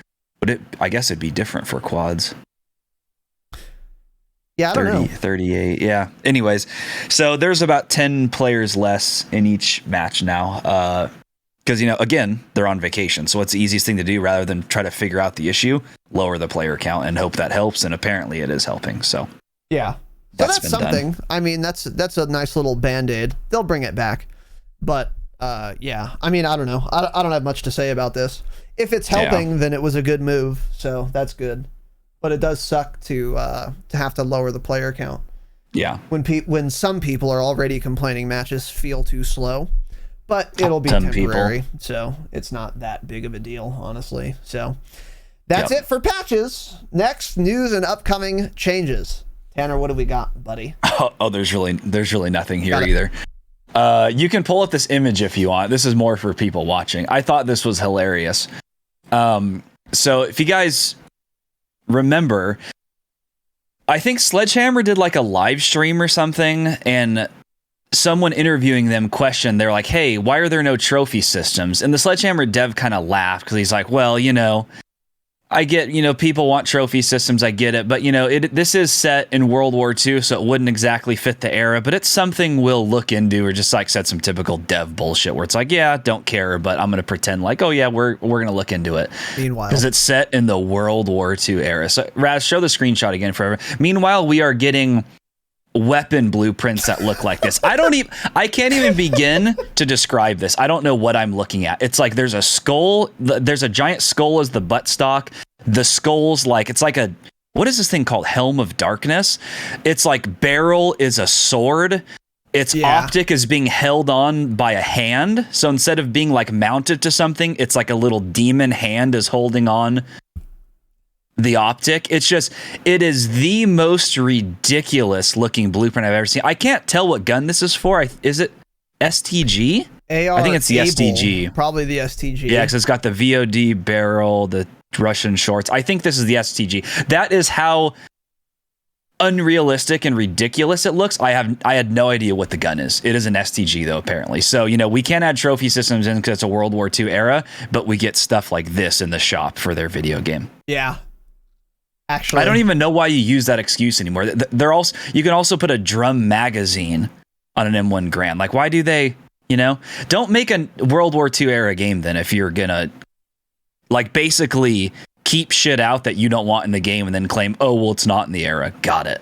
I guess it'd be different for quads. Yeah, I don't know. 38. Yeah. Anyways, so there's about 10 players less in each match now. Because, again, they're on vacation. So what's the easiest thing to do rather than try to figure out the issue? Lower the player count and hope that helps. And apparently it is helping. So yeah, that's something. Done. I mean, that's a nice little Band-Aid. They'll bring it back. But yeah, I mean, I don't know. I don't have much to say about this. If it's helping, then it was a good move. So that's good. But it does suck to have to lower the player count. Yeah. When some people are already complaining matches feel too slow. But it'll be temporary, so it's not that big of a deal, honestly. So that's it for patches. Next, news and upcoming changes. Tanner, what do we got, buddy? Oh, there's really nothing here either. You can pull up this image if you want. This is more for people watching. I thought this was hilarious. So if you guys remember, I think Sledgehammer did like a live stream or something, and someone interviewing them questioned, they're like, hey, why are there no trophy systems? And the Sledgehammer dev kind of laughed because he's like, well, I get, people want trophy systems. I get it. But, this is set in World War II, so it wouldn't exactly fit the era. But it's something we'll look into, or just like said some typical dev bullshit where it's like, yeah, don't care. But I'm going to pretend like, oh, yeah, we're going to look into it. Meanwhile, because it's set in the World War II era. So Raz, show the screenshot again forever. Meanwhile, we are getting weapon blueprints that look like this. I can't even begin to describe this. I don't know what I'm looking at. It's like there's a skull, there's a giant skull as the buttstock. The skull's like, it's like what is this thing called? Helm of Darkness. It's like barrel is a sword. Its optic is being held on by a hand. So instead of being like mounted to something, it's like a little demon hand is holding on the optic. It is the most ridiculous looking blueprint I've ever seen. I can't tell what gun this is for. Is it STG? I think it's the STG. Probably the STG. Yeah, because it's got the VOD barrel, the Russian shorts. I think this is the STG. That is how unrealistic and ridiculous it looks. I had no idea what the gun is. It is an STG though, apparently. So, we can't add trophy systems in because it's a World War II era, but we get stuff like this in the shop for their video game. Yeah. Actually, I don't even know why you use that excuse anymore. You can also put a drum magazine on an M1 Grand. Like, why do they, don't make a World War II era game then if you're gonna like basically keep shit out that you don't want in the game and then claim, oh, well, it's not in the era. Got it.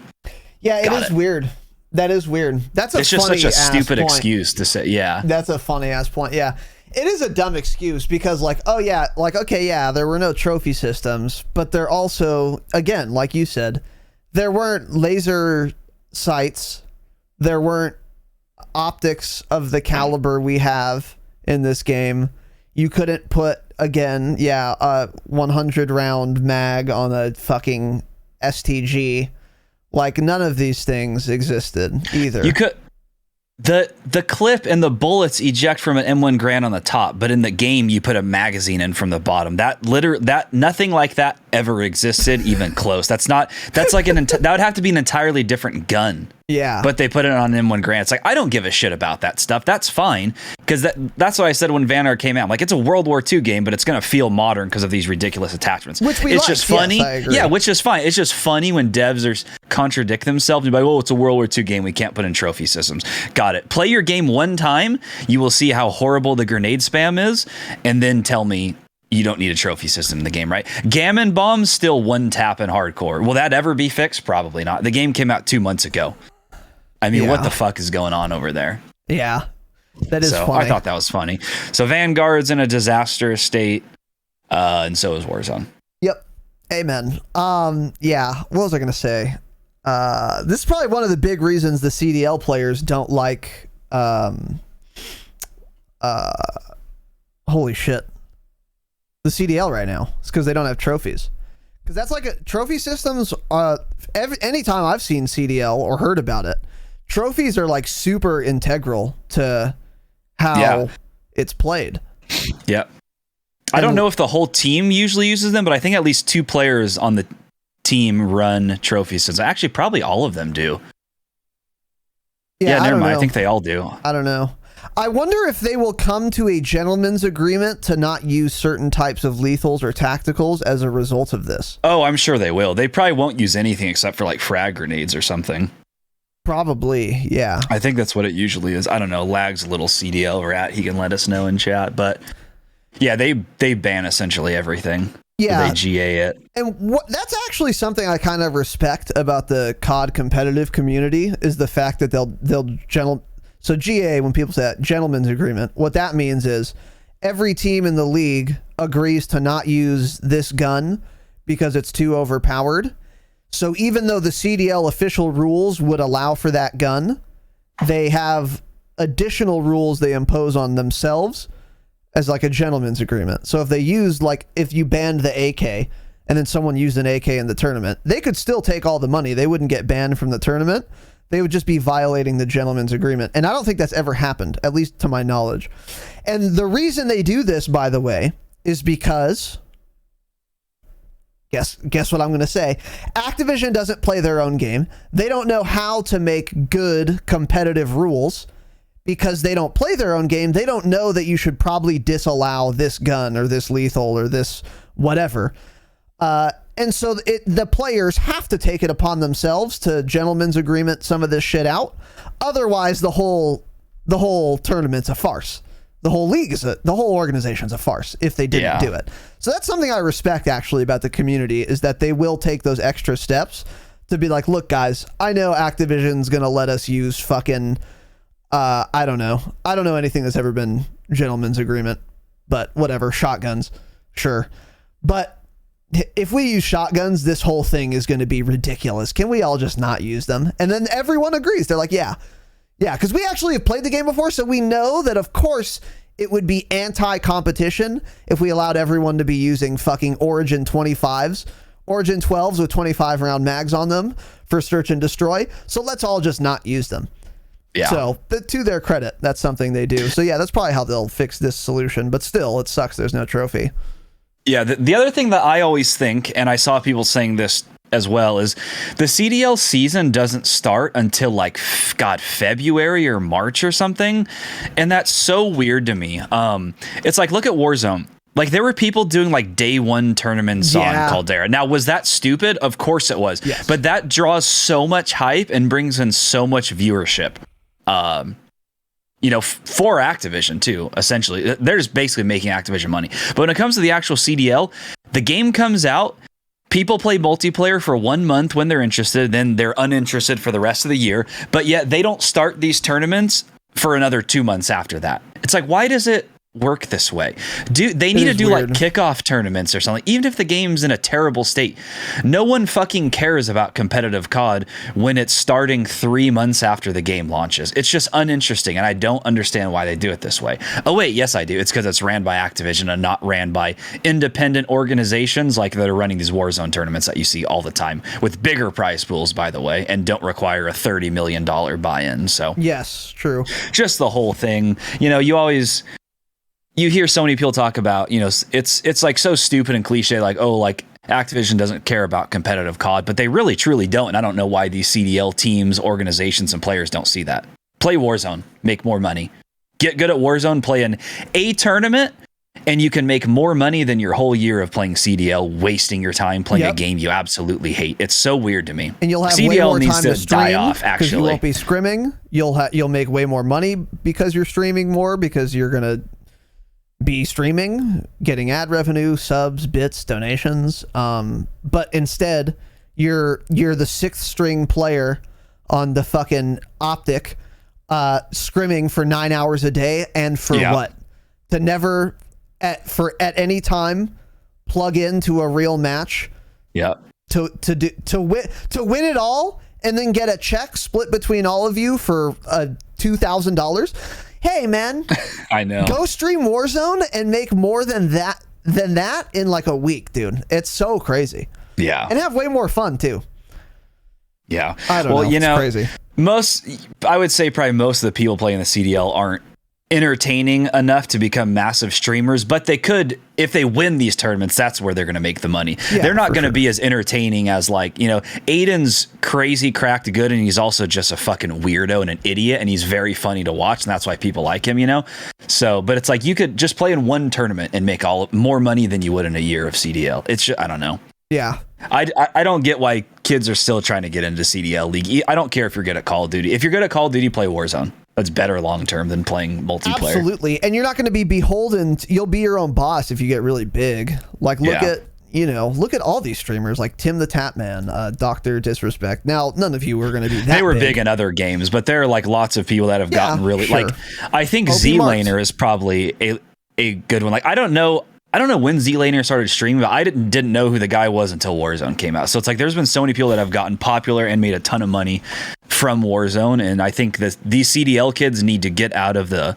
Yeah, it is weird. That is weird. It's just such a stupid excuse to say. Yeah. That's a funny ass point. Yeah. It is a dumb excuse because there were no trophy systems, but they're also, again, like you said, there weren't laser sights. There weren't optics of the caliber we have in this game. You couldn't put, again, a 100 round mag on a fucking STG. Like, none of these things existed either. You could. The clip and the bullets eject from an M1 Grand on the top, but in the game you put a magazine in from the bottom. That nothing like that ever existed, even close. That would have to be an entirely different gun Yeah. But they put it on M1 Grand. It's like, I don't give a shit about that stuff. That's fine. Because that's what I said when Vanguard came out. I'm like, it's a World War II game, but it's going to feel modern because of these ridiculous attachments. Which we it's like. just funny. Yes, I agree. Yeah, which is fine. It's just funny when devs contradict themselves and be like, oh, it's a World War II game. We can't put in trophy systems. Got it. Play your game one time. You will see how horrible the grenade spam is. And then tell me you don't need a trophy system in the game, right? Gammon bombs still one tap in hardcore. Will that ever be fixed? Probably not. The game came out 2 months ago. I mean, what the fuck is going on over there? Yeah, that is so funny. I thought that was funny. So Vanguard's in a disastrous state, and so is Warzone. Yep. Amen. Yeah. What was I gonna say? This is probably one of the big reasons the CDL players don't like. Holy shit. The CDL right now. It's because they don't have trophies. Because that's like trophy systems. Anytime I've seen CDL or heard about it, trophies are like super integral to how it's played. Yep. I don't know if the whole team usually uses them, but I think at least 2 players on the team run trophy systems. Actually, probably all of them do. Yeah, never mind. I think they all do. I don't know. I wonder if they will come to a gentleman's agreement to not use certain types of lethals or tacticals as a result of this. Oh, I'm sure they will. They probably won't use anything except for like frag grenades or something. Probably, yeah. I think that's what it usually is. I don't know. Lag's a little CDL rat. He can let us know in chat. But yeah, they ban essentially everything. Yeah. They GA it. And that's actually something I kind of respect about the COD competitive community is the fact that they'll so GA, when people say that, gentleman's agreement, what that means is every team in the league agrees to not use this gun because it's too overpowered. So even though the CDL official rules would allow for that gun, they have additional rules they impose on themselves as like a gentleman's agreement. So if they used, like, if you banned the AK and then someone used an AK in the tournament, they could still take all the money. They wouldn't get banned from the tournament. They would just be violating the gentleman's agreement. And I don't think that's ever happened, at least to my knowledge. And the reason they do this, by the way, is because, guess what I'm going to say. Activision doesn't play their own game. They don't know how to make good competitive rules because they don't play their own game. They don't know that you should probably disallow this gun or this lethal or this whatever. And so the players have to take it upon themselves to gentleman's agreement some of this shit out. Otherwise, the whole tournament's a farce. The whole league the whole organization's a farce if they didn't do it. So that's something I respect actually about the community is that they will take those extra steps to be like, look, guys, I know Activision's going to let us use fucking, I don't know anything that's ever been gentleman's agreement, but whatever, shotguns, sure. But if we use shotguns, this whole thing is going to be ridiculous. Can we all just not use them? And then everyone agrees. They're like, yeah, because we actually have played the game before, so we know that, of course, it would be anti-competition if we allowed everyone to be using fucking Origin 25s, Origin 12s with 25-round mags on them for search and destroy. So let's all just not use them. Yeah. So, to their credit, that's something they do. So, yeah, that's probably how they'll fix this solution. But still, it sucks there's no trophy. Yeah, the other thing that I always think, and I saw people saying this as well, is the CDL season doesn't start until like February or March or something, and that's so weird to me. It's like, look at Warzone. Like, there were people doing like day one tournaments on Caldera. Now, was that stupid? Of course it was. Yes. But that draws so much hype and brings in so much viewership. For Activision too, essentially. They're just basically making Activision money. But when it comes to the actual CDL, the game comes out, people play multiplayer for 1 month when they're interested, then they're uninterested for the rest of the year, but yet they don't start these tournaments for another 2 months after that. It's like, why does it work this way? They need to do weird, like kickoff tournaments or something, even if the game's in a terrible state. No one fucking cares about competitive COD when it's starting 3 months after the game launches. It's just uninteresting, and I don't understand why they do it this way. Oh wait, yes I do. It's because it's ran by Activision and not ran by independent organizations like that are running these Warzone tournaments that you see all the time with bigger prize pools, by the way, and don't require a $30 million buy-in. So yes, true. Just the whole thing. You always you hear so many people talk about, it's like so stupid and cliche, like, oh, like Activision doesn't care about competitive COD, but they really truly don't. And I don't know why these CDL teams, organizations, and players don't see that. Play Warzone, make more money. Get good at Warzone, play in a tournament, and you can make more money than your whole year of playing CDL, wasting your time playing a game you absolutely hate. It's so weird to me. And you'll have CDL way more needs time to to stream die off, because you actually. won't be scrimming. You'll make way more money because you're streaming more, because you're gonna be streaming, getting ad revenue, subs, bits, donations. But instead, you're the sixth string player on the fucking Optic, scrimming for 9 hours a day, and for what? To never at any time plug into a real match. Yeah. To win it all and then get a check split between all of you for $2,000. Hey man, I know. Go stream Warzone and make more than that in like a week, dude. It's so crazy. Yeah. And have way more fun too. Yeah. I don't know. It's crazy. I would say probably most of the people playing the CDL aren't entertaining enough to become massive streamers, but they could, if they win these tournaments, that's where they're going to make the money. Yeah, they're not going to be as entertaining as, like, Aiden's crazy cracked good, and he's also just a fucking weirdo and an idiot, and he's very funny to watch, and that's why people like him, So, but it's like you could just play in one tournament and make more money than you would in a year of CDL. It's just, I don't know. Yeah. I don't get why kids are still trying to get into CDL League. I don't care if you're good at Call of Duty. If you're good at Call of Duty, play Warzone. That's better long term than playing multiplayer. Absolutely. And you're not going to be beholden. You'll be your own boss if you get really big. Like, look at all these streamers, like Tim the Tapman, Dr. Disrespect. Now, none of you are going to be that They were big in other games, but there are like lots of people that have gotten really sure. like, I think OP Z-Laner is probably a good one. Like, I don't know when Z-Laner started streaming, but I didn't know who the guy was until Warzone came out. So it's like there's been so many people that have gotten popular and made a ton of money from Warzone, and I think that these CDL kids need to get out of the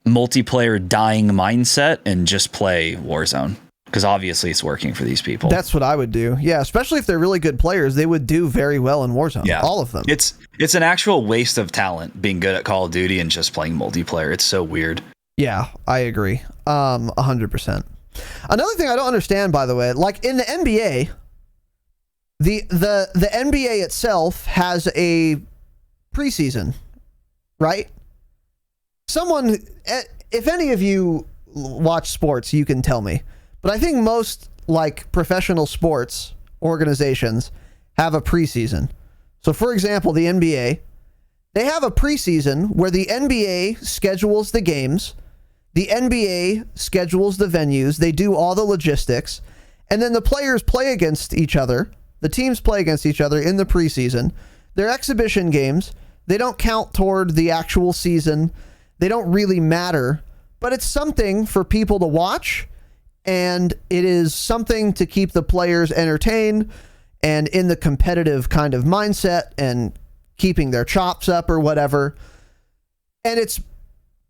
multiplayer dying mindset and just play Warzone, because obviously it's working for these people. That's what I would do. Yeah, especially if they're really good players, they would do very well in Warzone. Yeah, all of them. It's an actual waste of talent being good at Call of Duty and just playing multiplayer. It's so weird. Yeah, I agree. 100%. Another thing I don't understand, by the way, like in the NBA, the NBA itself has a preseason, right? Someone, if any of you watch sports, you can tell me. But I think most like professional sports organizations have a preseason. So for example, the NBA, they have a preseason where the NBA schedules the games. The NBA schedules the venues. They do all the logistics. And then the players play against each other. The teams play against each other in the preseason. They're exhibition games. They don't count toward the actual season. They don't really matter. But it's something for people to watch. And it is something to keep the players entertained and in the competitive kind of mindset and keeping their chops up or whatever. And it's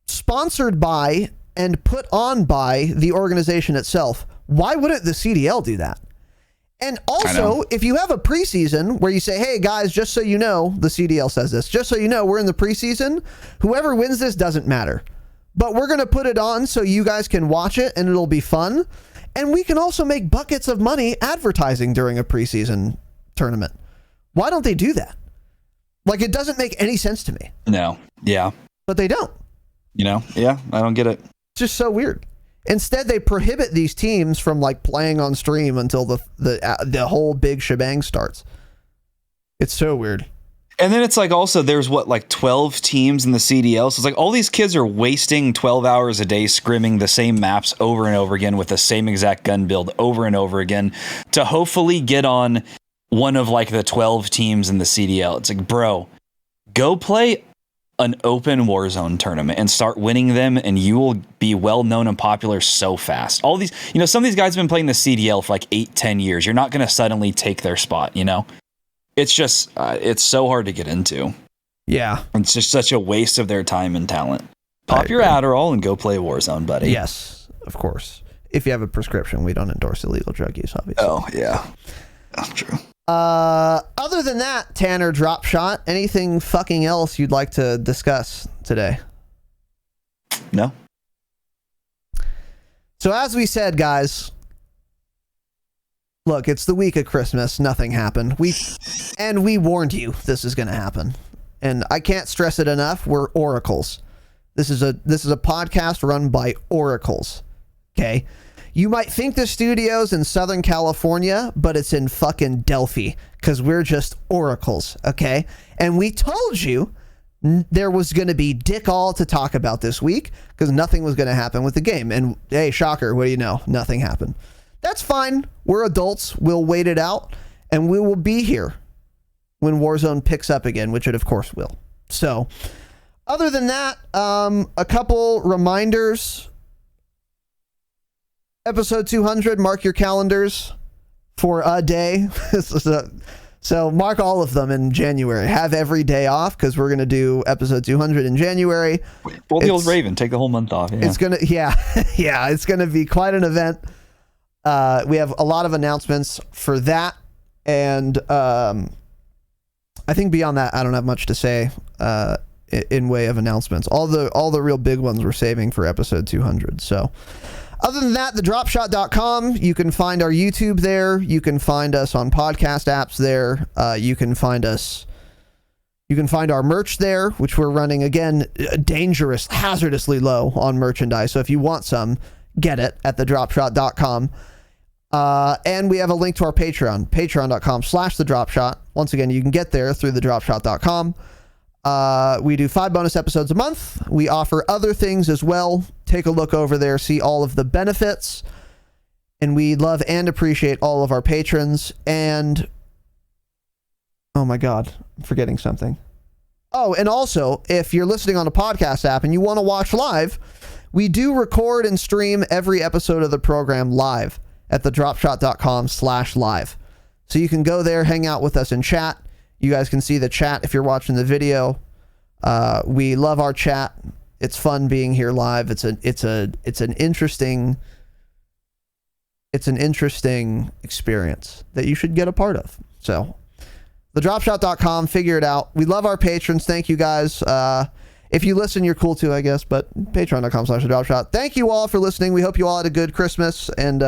sponsored by and put on by the organization itself. Why wouldn't the CDL do that? And also, if you have a preseason where you say, hey guys, just so you know, the CDL says this, just so you know, we're in the preseason, whoever wins this doesn't matter. But we're going to put it on so you guys can watch it and it'll be fun. And we can also make buckets of money advertising during a preseason tournament. Why don't they do that? Like, it doesn't make any sense to me. No. Yeah. But they don't. Yeah, I don't get it. It's just so weird. Instead, they prohibit these teams from like playing on stream until the whole big shebang starts. It's so weird. And then it's like also there's 12 teams in the CDL. So it's like all these kids are wasting 12 hours a day scrimming the same maps over and over again with the same exact gun build over and over again to hopefully get on one of like the 12 teams in the CDL. It's like, bro, go play an open Warzone tournament and start winning them, and you will be well known and popular so fast. All these, some of these guys have been playing the CDL for like 8-10 years. You're not going to suddenly take their spot, It's just, it's so hard to get into. Yeah. It's just such a waste of their time and talent. Pop your Adderall and go play Warzone, buddy. Yes, of course. If you have a prescription, we don't endorse illegal drug use, obviously. Oh, yeah. That's true. Other than that, Tanner Dropshot, anything fucking else you'd like to discuss today? No. So as we said, guys, look, it's the week of Christmas. Nothing happened. We warned you this is going to happen. And I can't stress it enough. We're oracles. This is a podcast run by oracles. Okay? You might think the studio's in Southern California, but it's in fucking Delphi because we're just oracles, okay? And we told you there was going to be dick all to talk about this week because nothing was going to happen with the game. And hey, shocker, what do you know? Nothing happened. That's fine. We're adults. We'll wait it out, and we will be here when Warzone picks up again, which it of course will. So, other than that, a couple reminders. Episode 200, mark your calendars for a day. So mark all of them in January. Have every day off because we're going to do episode 200 in January. Well, the old Raven, take the whole month off. Yeah. It's going to, yeah, it's going to be quite an event. We have a lot of announcements for that. And I think beyond that, I don't have much to say in way of announcements. All the real big ones we're saving for episode 200. So other than that, thedropshot.com, you can find our YouTube there. You can find us on podcast apps there. You can find our merch there, which we're running, again, hazardously low on merchandise. So if you want some, get it at thedropshot.com. And we have a link to our Patreon, patreon.com/thedropshot. Once again, you can get there through thedropshot.com. We do 5 bonus episodes a month. We offer other things as well. Take a look over there, see all of the benefits. And we love and appreciate all of our patrons. And oh my God, I'm forgetting something. Oh, and also, if you're listening on a podcast app and you want to watch live, we do record and stream every episode of the program live at thedropshot.com/live. So you can go there, hang out with us in chat. You guys can see the chat if you're watching the video. We love our chat. It's fun being here live. It's an interesting experience that you should get a part of. So, thedropshot.com, figure it out. We love our patrons. Thank you guys. If you listen, you're cool too, I guess, but patreon.com/thedropshot. Thank you all for listening. We hope you all had a good Christmas and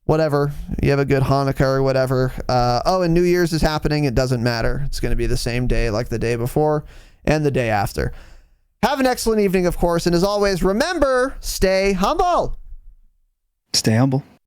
whatever. You have a good Hanukkah or whatever. And New Year's is happening. It doesn't matter. It's going to be the same day like the day before and the day after. Have an excellent evening, of course. And as always, remember, stay humble. Stay humble.